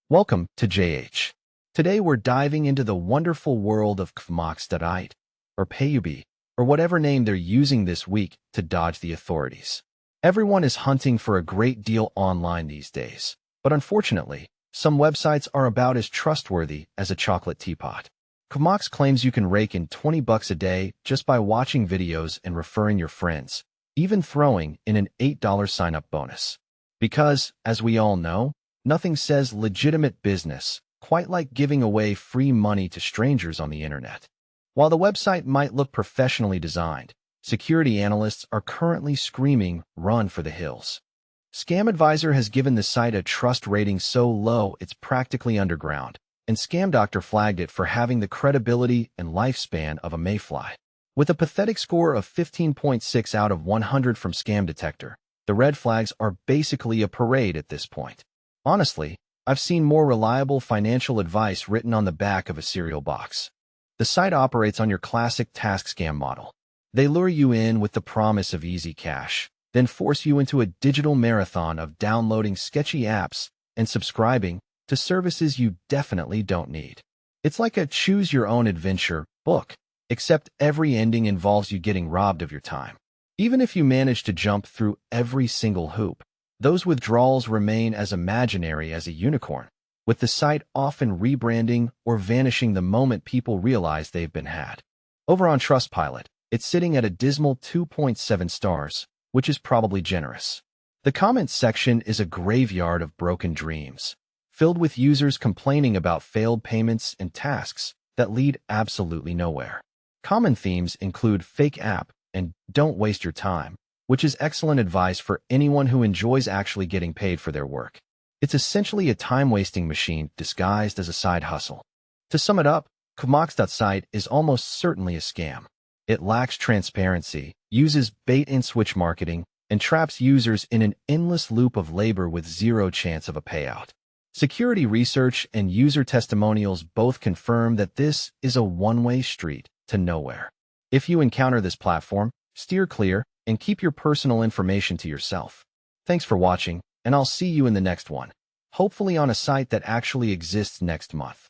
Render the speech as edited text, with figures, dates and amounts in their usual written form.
Welcome to JH. Today we're diving into the wonderful world of CUVIMOXSITE, or PayUB, or whatever name they're using this week to dodge the authorities. Everyone is hunting for a great deal online these days, but unfortunately, some websites are about as trustworthy as a chocolate teapot. CUVIMOX claims you can rake in $20 a day just by watching videos and referring your friends, even throwing in an $8 sign-up bonus. Because, as we all know, nothing says legitimate business quite like giving away free money to strangers on the internet. While the website might look professionally designed, security analysts are currently screaming, "Run for the hills." Scam Advisor has given the site a trust rating so low it's practically underground, and Scam Doctor flagged it for having the credibility and lifespan of a mayfly. With a pathetic score of 15.6 out of 100 from Scam Detector, the red flags are basically a parade at this point. Honestly, I've seen more reliable financial advice written on the back of a cereal box. The site operates on your classic task scam model. They lure you in with the promise of easy cash, then force you into a digital marathon of downloading sketchy apps and subscribing to services you definitely don't need. It's like a choose-your-own-adventure book, except every ending involves you getting robbed of your time. Even if you manage to jump through every single hoop, those withdrawals remain as imaginary as a unicorn, with the site often rebranding or vanishing the moment people realize they've been had. Over on Trustpilot, it's sitting at a dismal 2.7 stars, which is probably generous. The comments section is a graveyard of broken dreams, filled with users complaining about failed payments and tasks that lead absolutely nowhere. Common themes include fake app and don't waste your time, which is excellent advice for anyone who enjoys actually getting paid for their work. It's essentially a time-wasting machine disguised as a side hustle. To sum it up, CUVIMOX.site is almost certainly a scam. It lacks transparency, uses bait-and-switch marketing, and traps users in an endless loop of labor with zero chance of a payout. Security research and user testimonials both confirm that this is a one-way street to nowhere. If you encounter this platform, steer clear and keep your personal information to yourself. Thanks for watching, and I'll see you in the next one, hopefully on a site that actually exists next month.